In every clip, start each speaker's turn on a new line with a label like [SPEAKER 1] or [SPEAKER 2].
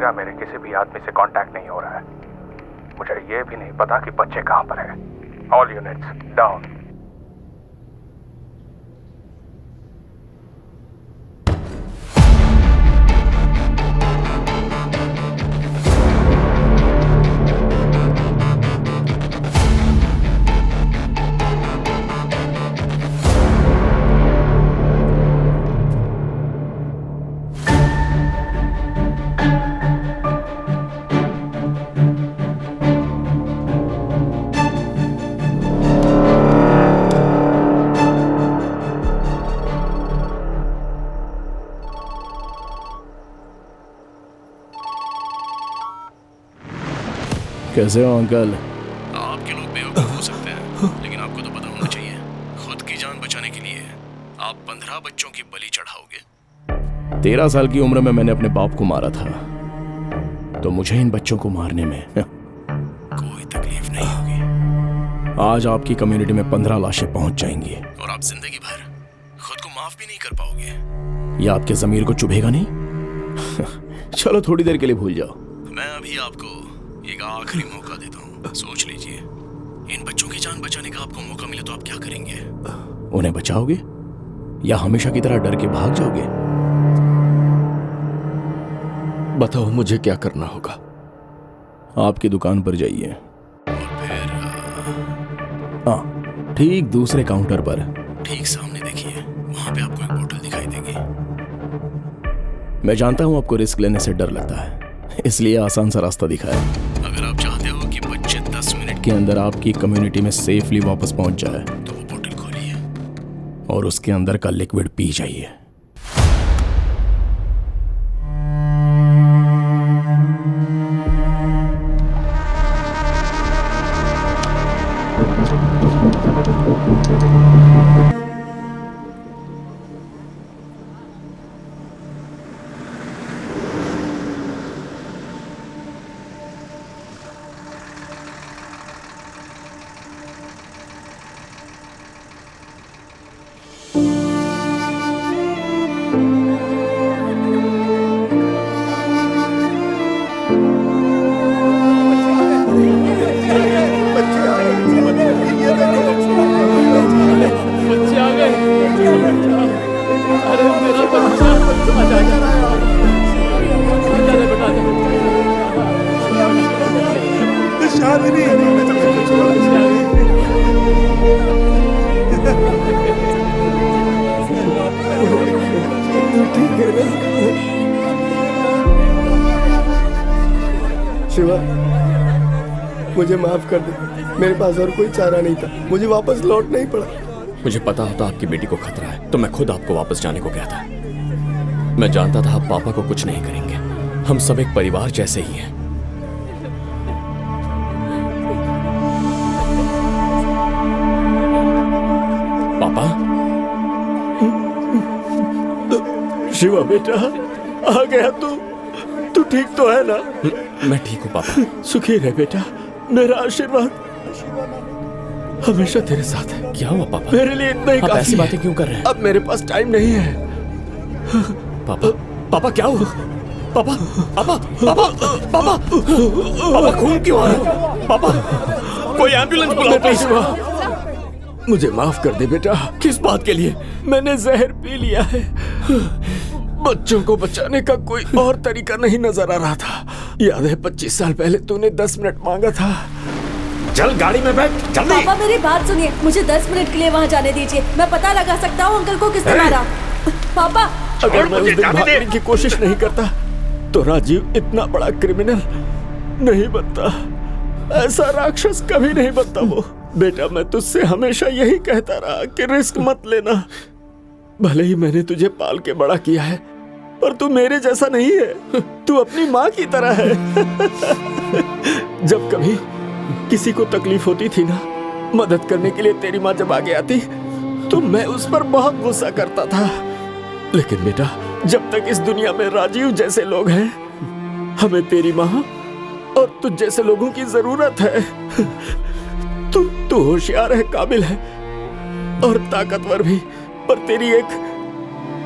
[SPEAKER 1] मेरा मेरे किसी भी आदमी से कांटेक्ट नहीं हो रहा है। मुझे ये भी नहीं पता कि बच्चे कहां पर हैं। All units down.
[SPEAKER 2] कैसे हो अंकल?
[SPEAKER 3] आपके लोग बेवकूफ हो सकते हैं, लेकिन आपको तो पता होना चाहिए, खुद की जान बचाने के लिए आप 15 बच्चों की बलि चढ़ाओगे।
[SPEAKER 2] 13 साल की उम्र में मैंने अपने बाप को मारा था, तो मुझे इन बच्चों को मारने में
[SPEAKER 3] कोई तकलीफ नहीं होगी।
[SPEAKER 2] आज आपकी कम्युनिटी में 15 लाशें पहुंच जाएंगी
[SPEAKER 3] और आप जिंदगी भर खुद को माफ भी नहीं कर पाओगे।
[SPEAKER 2] ये आपके जमीर को चुभेगा नहीं? चलो थोड़ी देर के लिए भूल जाओ।
[SPEAKER 3] मैं अभी आपको एक आखिरी मौका देता हूँ, सोच लीजिए। इन बच्चों की जान बचाने का आपको मौका मिले तो आप क्या करेंगे?
[SPEAKER 2] उन्हें बचाओगे या हमेशा की तरह डर के भाग जाओगे?
[SPEAKER 4] बताओ मुझे क्या करना होगा।
[SPEAKER 2] आपकी दुकान पर जाइए।
[SPEAKER 3] और फिर
[SPEAKER 2] हाँ, ठीक दूसरे काउंटर पर।
[SPEAKER 3] ठीक सामने देखिए, वहां पे आपको एक बोतल दिखाई देगी।
[SPEAKER 2] मैं जानता हूं आपको रिस्क लेने से डर लगता है, इसलिए आसान सा रास्ता दिखाया।
[SPEAKER 3] अगर आप चाहते हो कि बच्चे 10 मिनट
[SPEAKER 2] के अंदर आपकी कम्युनिटी में सेफली वापस पहुंच जाए
[SPEAKER 3] तो वो बोतल खोलिए
[SPEAKER 2] और उसके अंदर का लिक्विड पी जाइए।
[SPEAKER 4] शिवा, मुझे माफ कर दे। मेरे पास और कोई चारा नहीं था, मुझे वापस लौटना ही पड़ा।
[SPEAKER 5] मुझे पता होता आपकी बेटी को खतरा है तो मैं खुद आपको वापस जाने को कहता। मैं जानता था आप पापा को कुछ नहीं करेंगे। हम सब एक परिवार जैसे ही हैं। पापा।
[SPEAKER 4] शिवा बेटा, आ गया तू ठीक तो है ना?
[SPEAKER 5] मैं ठीक हूँ पापा।
[SPEAKER 4] सुखी रहे बेटा, मेरा आशीर्वाद हमेशा तेरे साथ है।
[SPEAKER 5] क्या हुआ पापा?
[SPEAKER 4] मेरे लिए इतना ही
[SPEAKER 5] आप
[SPEAKER 4] काफी
[SPEAKER 5] ऐसी
[SPEAKER 4] है।
[SPEAKER 5] बातें क्यों कर रहे हैं?
[SPEAKER 4] अब मेरे पास टाइम नहीं है।
[SPEAKER 5] पापा, पापा क्या हुआ? पापा, पापा, पापा, पापा, पापा खून क्यों आ रहा है? पापा, कोई एम्बुलेंस बुलाओ प्लीज।
[SPEAKER 4] मुझे माफ कर दे बेटा।
[SPEAKER 5] किस बात के लिए?
[SPEAKER 4] मैंने जहर पी लिया है। बच्चों को बचाने का कोई और तरीका नहीं नजर आ रहा था। याद है 25 साल पहले तूने 10 मिनट मांगा था।
[SPEAKER 5] चल गाड़ी में बैठ जल्दी।
[SPEAKER 6] पापा मेरी बात सुनिए, मुझे 10 मिनट के लिए वहाँ जाने दीजिए। मैं पता लगा सकता हूँ अंकल को किसने मारा। पापा,
[SPEAKER 4] अगर मैं उस दिन भागने की कोशिश नहीं करता तो राजीव इतना बड़ा क्रिमिनल नहीं बनता। ऐसा राक्षस कभी नहीं बनता वो। बेटा, मैं तुझसे हमेशा यही कहता रहा कि रिस्क मत लेना। भले ही मैंने तुझे पाल के बड़ा किया है, पर तू मेरे जैसा नहीं है। तू अपनी माँ की तरह है। जब कभी किसी को तकलीफ होती थी ना, मदद करने के लिए तेरी माँ जब आगे आती तो मैं उस पर बहुत गुस्सा करता था। लेकिन बेटा, जब तक इस दुनिया में राजीव जैसे लोग हैं, हमें तेरी माँ और तुझ जैसे लोगों की जरूरत है। तू होशियार है, काबिल है और ताकतवर भी, पर तेरी एक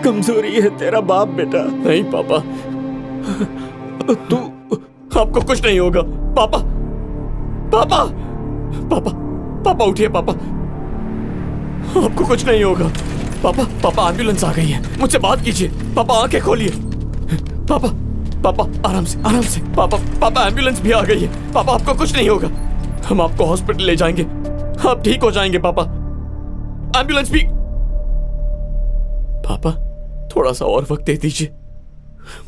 [SPEAKER 4] कमजोरी है, तेरा बाप बेटा।
[SPEAKER 5] नहीं पापा, तू, आपको कुछ नहीं होगा। पापा, पापा, पापा, पापा उठिए पापा, आपको कुछ नहीं होगा। पापा, पापा एम्बुलेंस आ गई है, मुझसे बात कीजिए। पापा आंखें खोलिए। पापा, पापा आराम से, आराम से। पापा, पापा एम्बुलेंस भी आ गई है। पापा आपको कुछ नहीं होगा, हम आपको हॉस्पिटल ले जाएंगे, आप ठीक हो जाएंगे। पापा एम्बुलेंस भी। पापा थोड़ा सा और वक्त दे दीजिए,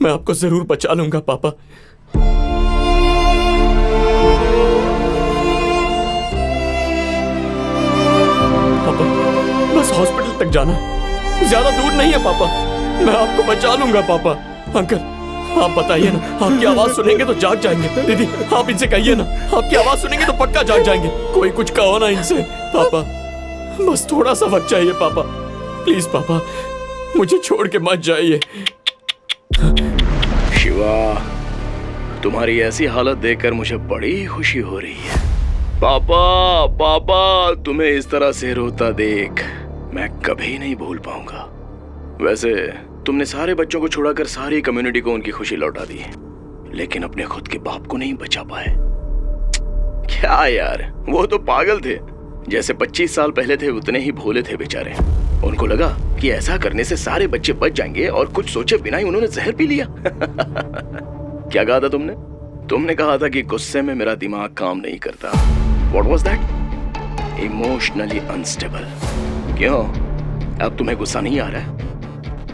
[SPEAKER 5] मैं आपको जरूर बचा लूंगा। पापा पापा बस हॉस्पिटल तक जाना, ज्यादा दूर नहीं है पापा, मैं आपको बचा लूंगा। पापा अंकल आप बताइए ना, आपकी आवाज सुनेंगे तो जाग जाएंगे। दीदी आप इनसे कहिए ना, आपकी आवाज सुनेंगे तो पक्का जाग जाएंगे। कोई कुछ कहो ना इनसे। पापा बस थोड़ा सा वक्त चाहिए पापा, प्लीज पापा, मुझे छोड़ के मत जाइए।
[SPEAKER 3] शिवा, तुम्हारी ऐसी हालत देखकर मुझे बड़ी खुशी हो रही है। पापा, पापा तुम्हें इस तरह से रोता देख मैं कभी नहीं भूल पाऊंगा। वैसे तुमने सारे बच्चों को छुड़ाकर सारी कम्युनिटी को उनकी खुशी लौटा दी, लेकिन अपने खुद के बाप को नहीं बचा पाए। क्या यार, वो तो पागल थे, जैसे 25 साल पहले थे उतने ही भोले थे बेचारे। उनको लगा कि ऐसा करने से सारे बच्चे बच जाएंगे और कुछ सोचे बिना ही उन्होंने जहर पी लिया। क्या कहा था तुमने? तुमने कहा था कि गुस्से में मेरा दिमाग काम नहीं करता। What was that? Emotionally unstable। क्यों, अब तुम्हें गुस्सा नहीं आ रहा है?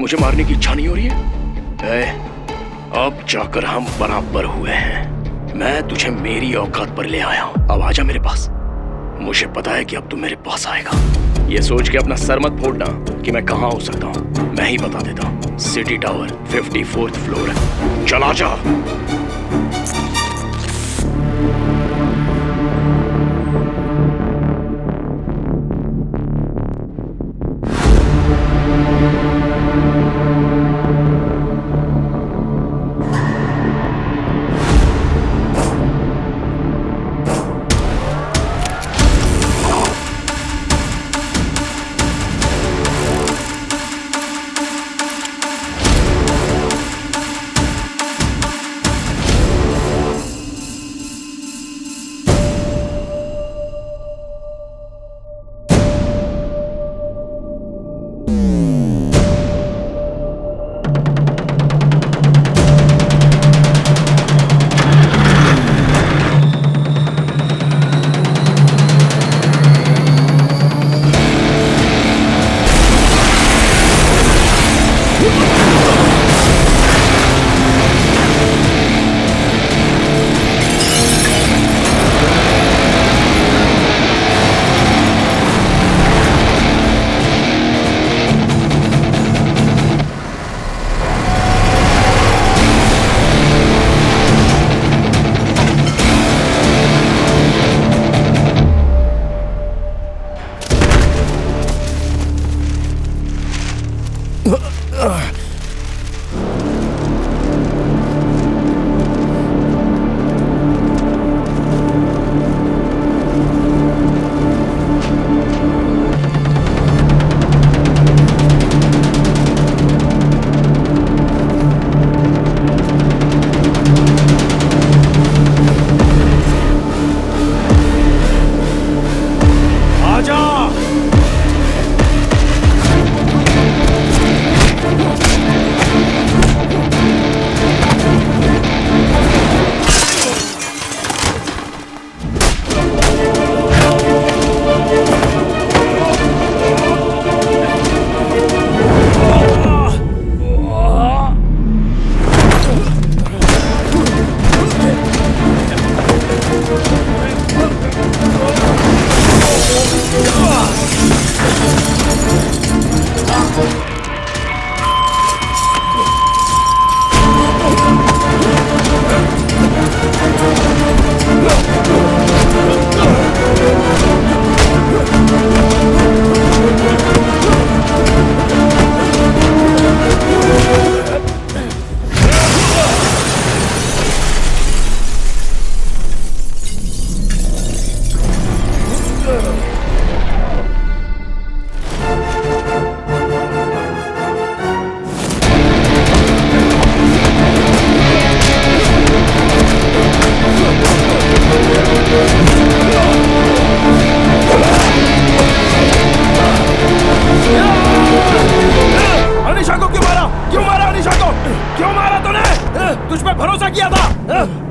[SPEAKER 3] मुझे मारने की इच्छा नहीं हो रही है? अब जाकर हम बराबर हुए हैं। मैं तुझे मेरी औकात पर ले आया हूं, अब आजा मेरे पास। मुझे पता है कि अब तू मेरे पास आएगा। ये सोच के अपना सर मत फोड़ना कि मैं कहाँ हो सकता हूँ, मैं ही बता देता हूँ। सिटी टावर 54th फ्लोर है, चला जा।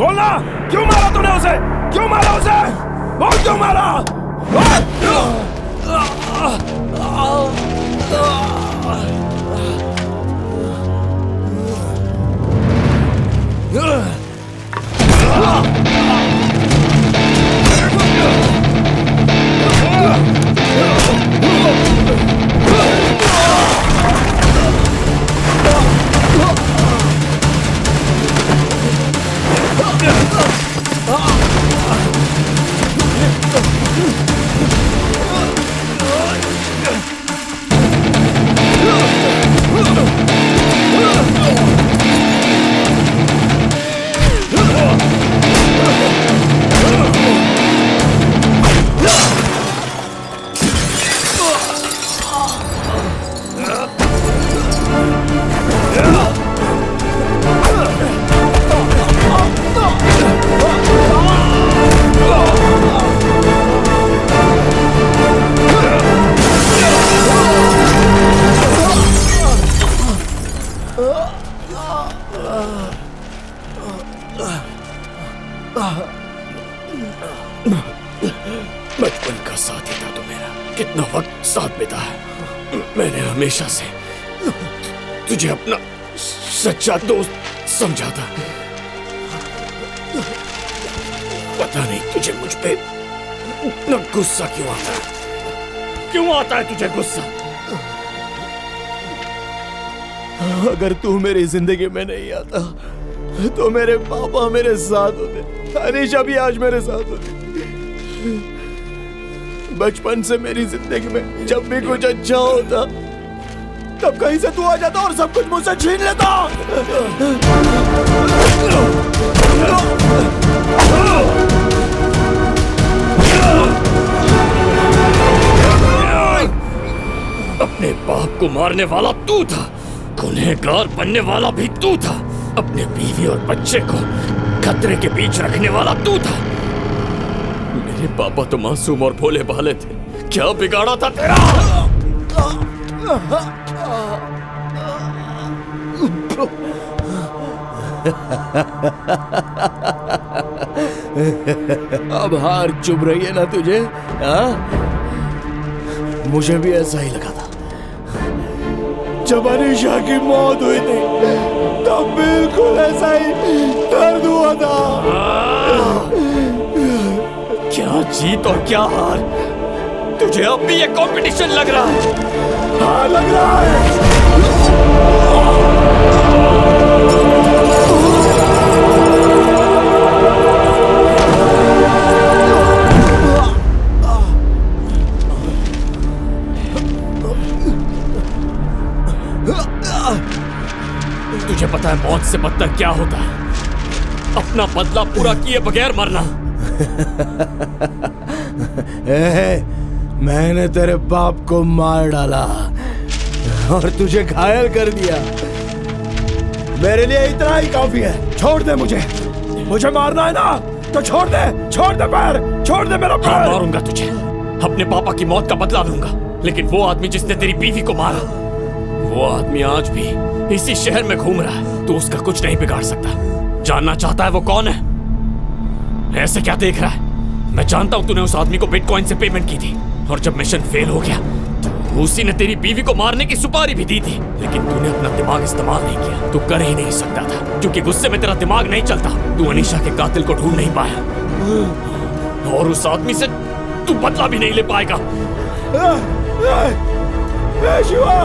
[SPEAKER 5] बोलना, क्यों मारा तूने उसे? क्यों मारा उसे? बोल क्यों मारा?
[SPEAKER 4] बचपन का साथी था तू मेरा, कितना वक्त साथ बिताया। मैंने हमेशा से तुझे अपना सच्चा दोस्त समझा था। पता नहीं तुझे मुझ पे इतना गुस्सा क्यों आता है? क्यों आता है तुझे गुस्सा? अगर तू मेरी जिंदगी में नहीं आता तो मेरे पापा मेरे साथ होते, अनीशा भी आज मेरे साथ होती। बचपन से मेरी जिंदगी में जब भी कुछ अच्छा होता तब कहीं से तू आ जाता और सब कुछ मुझसे छीन लेता। अपने बाप को मारने वाला तू था, गुनहगार बनने वाला भी तू था, अपने बीवी और बच्चे को खतरे के बीच रखने वाला तू था। मेरे पापा तो मासूम और भोले भाले थे, क्या बिगाड़ा था तेरा? अब हार चुभ रही है ना तुझे? मुझे भी ऐसा ही लगा था जब अनीशा की मौत हुई थी, तब बिल्कुल ऐसा ही दर्द हुआ था। क्या जीत और क्या हार, तुझे अब भी ये कंपटीशन लग रहा है? हाँ लग रहा है। तुझे पता है मौत से बदतर क्या होता है? अपना बदला पूरा किए बगैर मरना। मैंने तेरे बाप को मार डाला और तुझे घायल कर दिया। मेरे लिए इतना ही काफी है। छोड़ दे मुझे, मुझे मारना है ना तो छोड़ दे पैर, छोड़ दे मेरा पैर। मारूंगा तुझे, अपने पापा की मौत का बदला लूंगा, लेकिन वो आदमी जिसने तेरी बीवी को मारा, वो आदमी आज भी इसी शहर में घूम रहा है। तू उसका कुछ नहीं बिगाड़ सकता। जानना चाहता है वो कौन है? ऐसे क्या देख रहा है? मैं जानता हूं तूने उस आदमी को बिटकॉइन से पेमेंट की थी, और जब मिशन फेल हो गया तो उसी ने तेरी बीवी को मारने की सुपारी भी दी थी, लेकिन तूने अपना दिमाग इस्तेमाल नहीं किया। तू कर ही नहीं सकता था, क्योंकि गुस्से में तेरा दिमाग नहीं चलता। तू अनीशा के कातिल को ढूंढ नहीं पाया, और उस आदमी से तू बदला भी नहीं ले पाएगा। शिवा,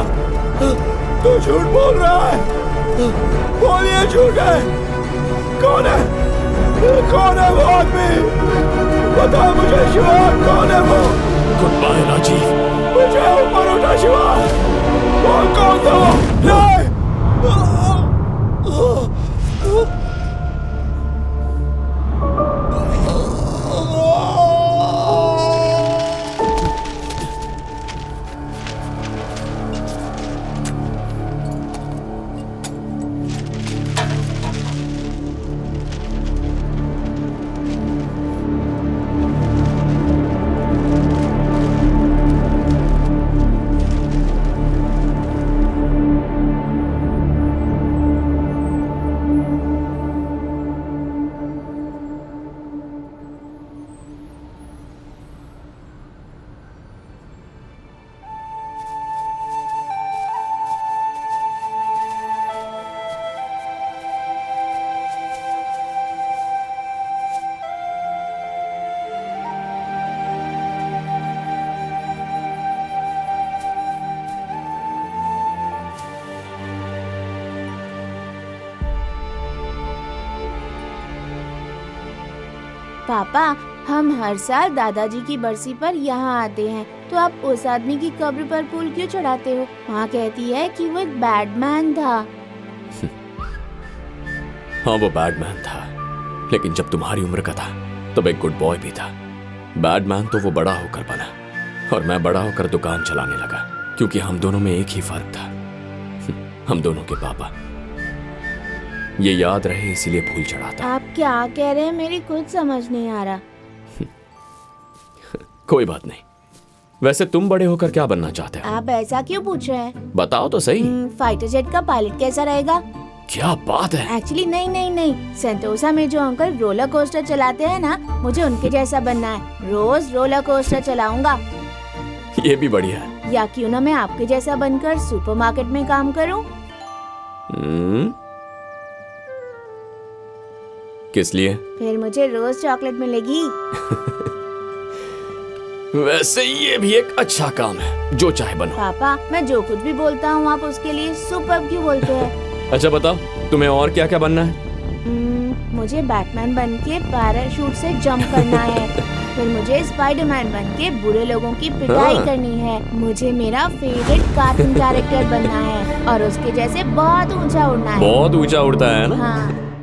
[SPEAKER 4] तू झूठ बोल रहा है। बोल ये झूठ है। कौन है वो आदमी? बता मुझे शिवा, कौन है वो? गुड बाय राजीव, मुझे ऊपर उठा शिवा। बोल कौन था?
[SPEAKER 7] पापा, हम हर साल दादाजी की बरसी पर यहाँ आते हैं, तो आप उस आदमी की कब्र पर फूल क्यों चढ़ाते हो? माँ कहती है कि वो एक बैडमैन था।
[SPEAKER 4] हाँ, वो बैडमैन था, लेकिन जब तुम्हारी उम्र का था तब एक गुड बॉय भी था। बैडमैन तो वो बड़ा होकर बना, और मैं बड़ा होकर दुकान चलाने लगा, क्योंकि हम दोनों में एक ही फर्क था, हम दोनों के पापा। ये याद रहे इसीलिए फूल चढ़ाता।
[SPEAKER 7] आप क्या कह रहे हैं, मेरी कुछ समझ नहीं आ रहा।
[SPEAKER 4] कोई बात नहीं। वैसे तुम बड़े होकर क्या बनना चाहते हो?
[SPEAKER 7] आप ऐसा क्यों पूछ रहे हैं?
[SPEAKER 4] बताओ तो सही।
[SPEAKER 7] फाइटर जेट का पायलट कैसा रहेगा?
[SPEAKER 4] क्या बात है।
[SPEAKER 7] एक्चुअली नहीं, सेंटोसा में जो अंकल रोलर कोस्टर चलाते हैं ना, मुझे उनके जैसा बनना है। रोज रोलर कोस्टर चलाऊंगा।
[SPEAKER 4] ये भी बढ़िया है।
[SPEAKER 7] या क्यों ना मैं आपके जैसा बनकर सुपरमार्केट में काम करूं?
[SPEAKER 4] किस लिए?
[SPEAKER 7] फिर मुझे रोज चॉकलेट मिलेगी।
[SPEAKER 4] वैसे ये भी एक अच्छा काम है, जो चाहे बनो।
[SPEAKER 7] पापा, मैं जो कुछ भी बोलता हूँ आप उसके लिए सुपर क्यों बोलते हैं?
[SPEAKER 4] अच्छा बताओ, तुम्हें और क्या क्या बनना है?
[SPEAKER 7] मुझे बैटमैन बन के पैराशूट से जंप करना है। फिर मुझे स्पाइडरमैन बन के बुरे लोगों की पिटाई करनी है। मुझे मेरा फेवरेट कार्टून कैरेक्टर बनना है और उसके जैसे बहुत ऊंचा उड़ना है।
[SPEAKER 4] बहुत ऊंचा उड़ता है ना?
[SPEAKER 7] हाँ।